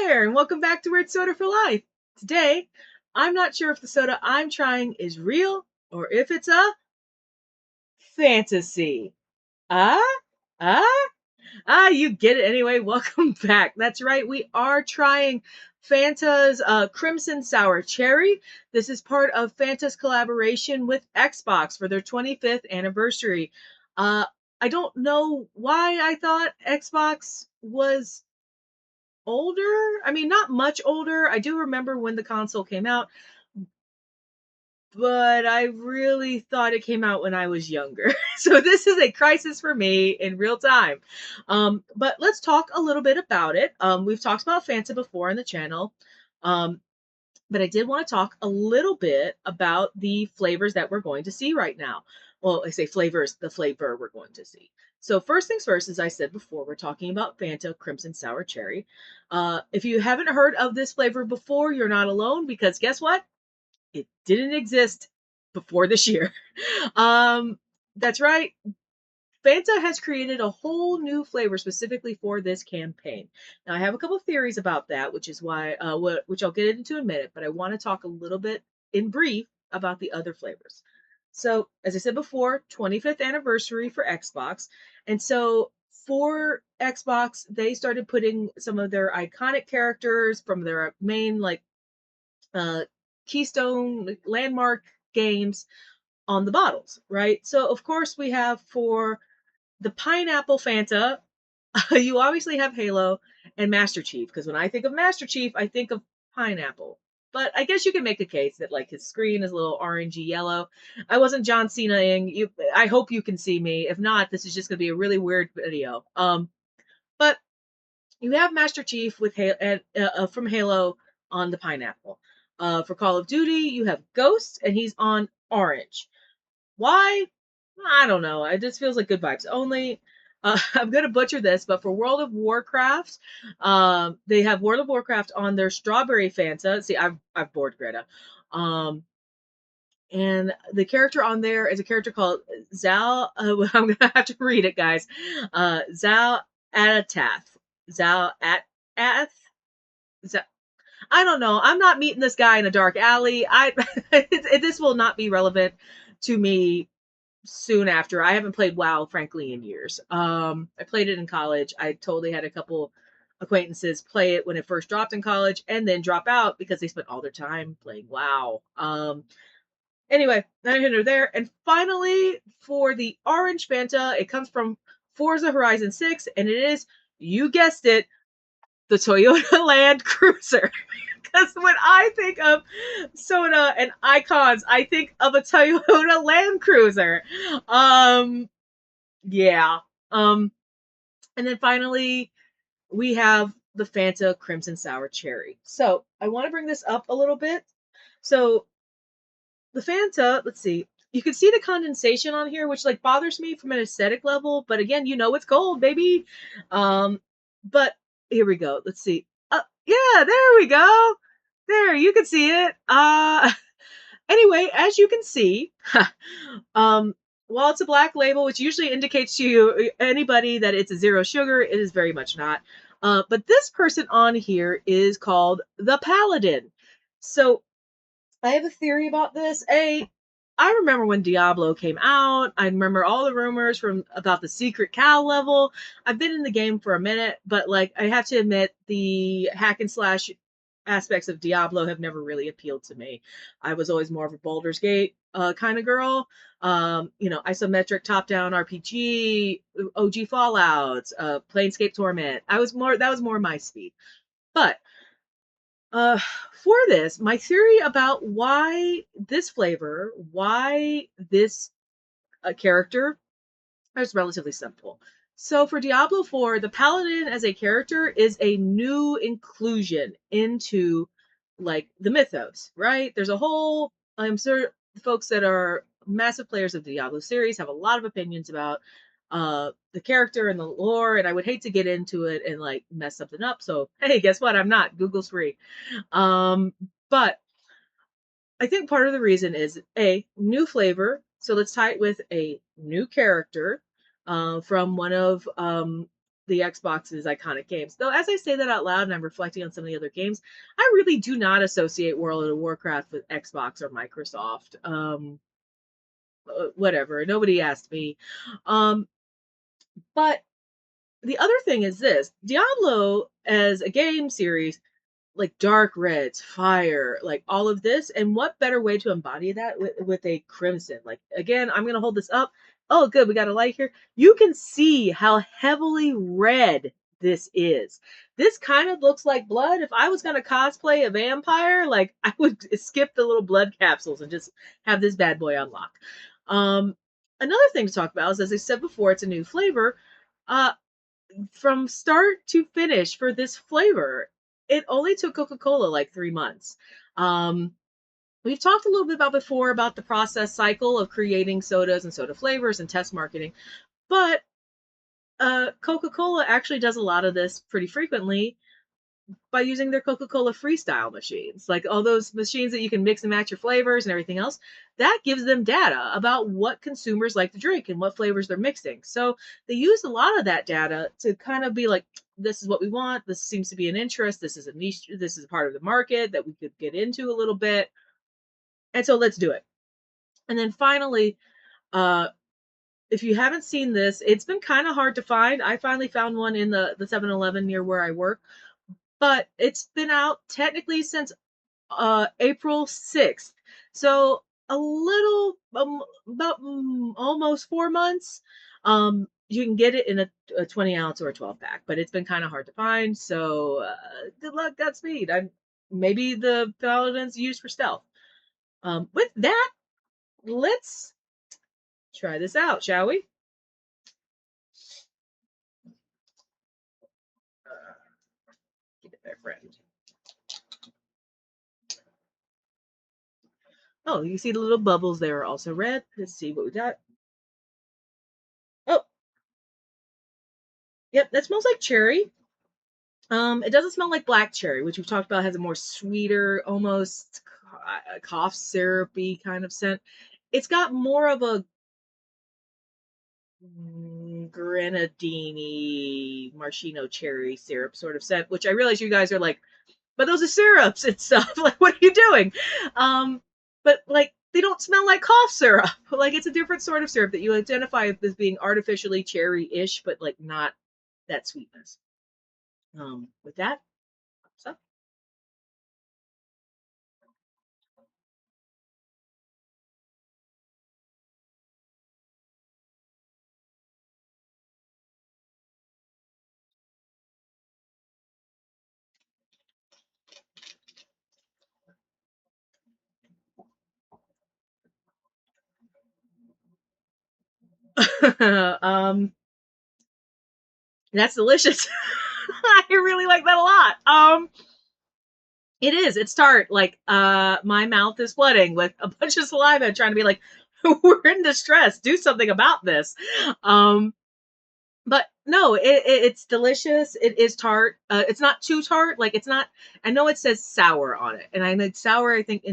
there, and welcome back to Weird Soda for Life. Today, I'm not sure if the soda I'm trying is real or if it's a fantasy. Ah? Ah? You get it anyway. Welcome back. That's right, we are trying Fanta's Crimson Sour Cherry. This is part of Fanta's collaboration with Xbox for their 25th anniversary. Uh, I don't know why I thought Xbox was older. I mean, not much older. I do remember when the console came out, but I really thought it came out when I was younger. So this is a crisis for me in real time. But let's talk a little bit about it. We've talked about Fanta before on the channel. Um, but I did want to talk a little bit about the flavors that we're going to see right now. Well, I say flavors, the flavor we're going to see. So first things first, as I said before, we're talking about Fanta Crimson Sour Cherry. If you haven't heard of this flavor before, you're not alone, because guess what? It didn't exist before this year. That's right. Fanta has created a whole new flavor specifically for this campaign. Now, I have a couple of theories about that, which is why, which I'll get into in a minute. But I want to talk a little bit in brief about the other flavors. So, as I said before, 25th anniversary for Xbox, and so for Xbox, they started putting some of their iconic characters from their main uh, keystone landmark games on the bottles, right? So, of course, we have for the Pineapple Fanta, you obviously have Halo and Master Chief, because when I think of Master Chief, I think of pineapple. But I guess you can make the case that like his screen is a little orangey-yellow. I wasn't John Cena-ing you. I hope you can see me. If not, this is just gonna be a really weird video. But you have Master Chief with from Halo on the pineapple. For Call of Duty, you have Ghost, and he's on orange. Why? I don't know. It just feels like good vibes only. I'm gonna butcher this, but for World of Warcraft, they have World of Warcraft on their Strawberry Fanta. See, I've bored Greta. Um, and the character on there is a character called I'm gonna have to read it, guys. Xal'atath. Xal'atath. Zal- I don't know. I'm not meeting this guy in a dark alley. This will not be relevant to me soon after. I haven't played WoW, frankly, in years. I played it in college. I totally had a couple acquaintances play it when it first dropped in college and then drop out because they spent all their time playing WoW. Anyway, neither here there. And finally, for the Orange Fanta, it comes from Forza Horizon 6, and it is, you guessed it, the Toyota Land Cruiser. Because when I think of soda and icons, I think of a Toyota Land Cruiser. Yeah. Um, and then finally, we have the Fanta Crimson Sour Cherry. So I want to bring this up a little bit. So the Fanta, let's see. You can see the condensation on here, which like bothers me from an aesthetic level. But again, you know it's gold, baby. But here we go. Let's see. Yeah, there we go. There, you can see it. Anyway, as you can see, while it's a black label, which usually indicates to you anybody that it's a zero sugar, it is very much not. But this person on here is called the Paladin. So I have a theory about this. I remember when Diablo came out. I remember all the rumors from about the secret Cal level. I've been in the game for a minute, but like I have to admit, the hack and slash aspects of Diablo have never really appealed to me. I was always more of a Baldur's Gate kind of girl. Isometric top-down RPG, OG Fallout, Planescape Torment. That was more my speed. But for this, my theory about why this flavor, why this character is relatively simple. So for Diablo 4, the Paladin as a character is a new inclusion into like the mythos, right? There's a whole, I'm sure folks that are massive players of the Diablo series have a lot of opinions about the character and the lore, and I would hate to get into it and like mess something up. So hey, guess what? I'm not. Google's free. But I think part of the reason is a new flavor. So let's tie it with a new character from one of the Xbox's iconic games. Though, as I say that out loud and I'm reflecting on some of the other games, I really do not associate World of Warcraft with Xbox or Microsoft. Whatever. Nobody asked me. Um, but the other thing is this: Diablo as a game series, like dark reds, fire, like all of this. And what better way to embody that with a crimson? Like, again, I'm going to hold this up. Oh, good. We got a light here. You can see how heavily red this is. This kind of looks like blood. If I was going to cosplay a vampire, like I would skip the little blood capsules and just have this bad boy on lock. Another thing to talk about is, as I said before, it's a new flavor. Uh, from start to finish for this flavor, it only took Coca-Cola like 3 months. We've talked a little bit about before about the process cycle of creating sodas and soda flavors and test marketing, but Coca-Cola actually does a lot of this pretty frequently by using their Coca-Cola freestyle machines, like all those machines that you can mix and match your flavors and everything else. That gives them data about what consumers like to drink and what flavors they're mixing. So they use a lot of that data to kind of be like, this is what we want. This seems to be an interest. This is a niche. This is part of the market that we could get into a little bit. And so let's do it. And then finally, if you haven't seen this, it's been kind of hard to find. I finally found one in the 7-Eleven near where I work, but it's been out technically since April 6th. So a little, about almost 4 months. You can get it in a 20 ounce or a 12 pack, but it's been kind of hard to find. So good luck, Godspeed. Maybe the Paladin's used for stealth. With that, let's try this out, shall we? Get it there, friend. Oh, you see the little bubbles there are also red. Let's see what we got. Oh, yep, that smells like cherry. It doesn't smell like black cherry, which we've talked about has a more sweeter, almost cough syrupy kind of scent. It's got more of a grenadine maraschino cherry syrup sort of scent, which I realize you guys are like, but those are syrups and stuff. Like, what are you doing? But like, they don't smell like cough syrup. Like, it's a different sort of syrup that you identify as being artificially cherry-ish, but like not that sweetness. With that, so. That's delicious. I really like that a lot. It is. It's tart. Like, my mouth is flooding with a bunch of saliva, trying to be like, we're in distress. Do something about this. Um, but no, it's delicious. It is tart. It's not too tart. Like, it's not. I know it says sour on it, and I know sour. I think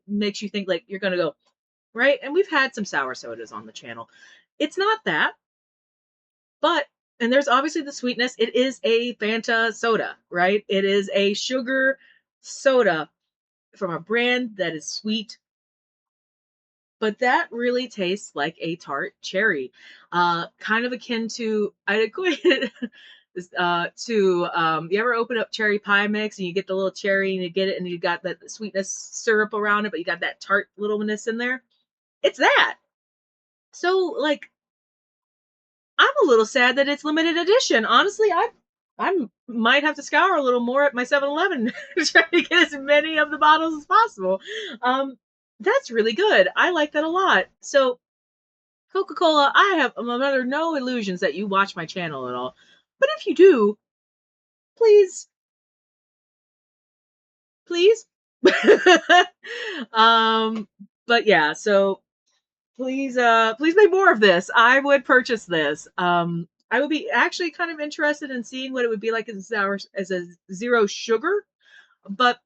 makes you think like you're gonna go right. And we've had some sour sodas on the channel. It's not that, but and there's obviously the sweetness. It is a Fanta soda, right? It is a sugar soda from a brand that is sweet, but that really tastes like a tart cherry. Kind of akin to, I'd equate it to, you ever open up cherry pie mix and you get the little cherry and you get it and you got that sweetness syrup around it, but you got that tart littleness in there? It's that. So, like, I'm a little sad that it's limited edition. Honestly, I might have to scour a little more at my 7-Eleven to try to get as many of the bottles as possible. Um, that's really good. I like that a lot. So, Coca-Cola, I'm under no illusions that you watch my channel at all. But if you do, please, please. um, but yeah, so please make more of this. I would purchase this. I would be actually kind of interested in seeing what it would be like as a zero sugar, but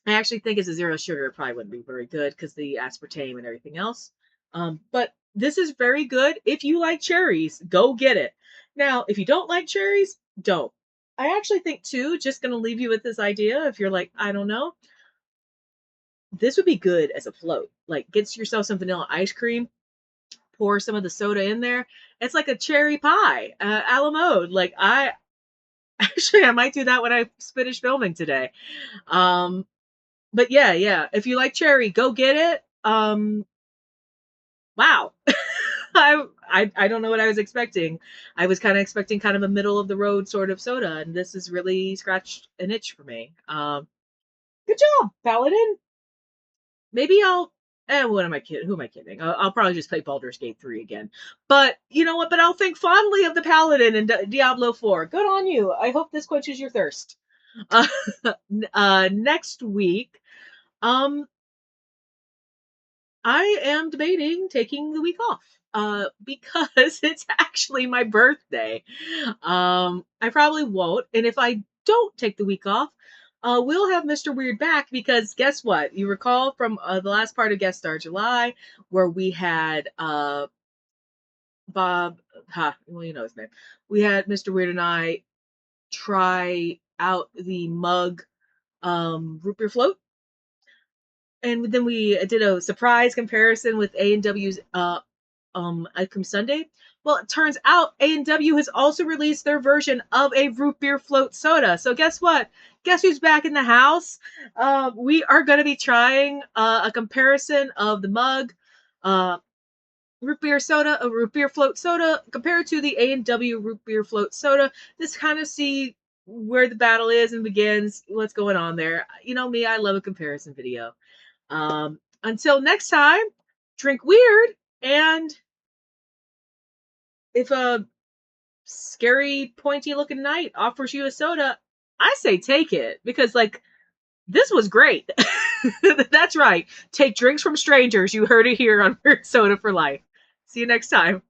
I actually think as a zero sugar it probably wouldn't be very good because the aspartame and everything else. But This is very good. If you like cherries, go get it. Now, if you don't like cherries, don't. I actually think too, just gonna leave you with this idea. If you're like, I don't know, this would be good as a float. Like, get yourself some vanilla ice cream, pour some of the soda in there. It's like a cherry pie, a la mode. Like, I actually I might do that when I finish filming today. Um, but yeah, yeah. If you like cherry, go get it. Wow. I don't know what I was expecting. I was kind of expecting kind of a middle of the road sort of soda, and this has really scratched an itch for me. Good job, Paladin. Maybe I'll. What am I kidding? Who am I kidding? I'll probably just play Baldur's Gate 3 again. But you know what? But I'll think fondly of the Paladin in Diablo 4. Good on you. I hope this quenches your thirst. Uh, next week, um, I am debating taking the week off because it's actually my birthday. I probably won't. And if I don't take the week off, we'll have Mr. Weird back because guess what? You recall from the last part of Guest Star July where we had Bob, well, you know his name. We had Mr. Weird and I try out the mug root beer float. And then we did a surprise comparison with A&W's Ice Cream Sundae. Well, it turns out A&W has also released their version of a root beer float soda. So guess what? Guess who's back in the house? We are going to be trying a comparison of the mug root beer soda, a root beer float soda, compared to the A&W root beer float soda. Just kind of see where the battle is and begins, what's going on there. You know me, I love a comparison video. Until next time, drink weird, and if a scary, pointy looking knight offers you a soda, I say take it because, like, this was great. That's right. Take drinks from strangers. You heard it here on Weird Soda for Life. See you next time.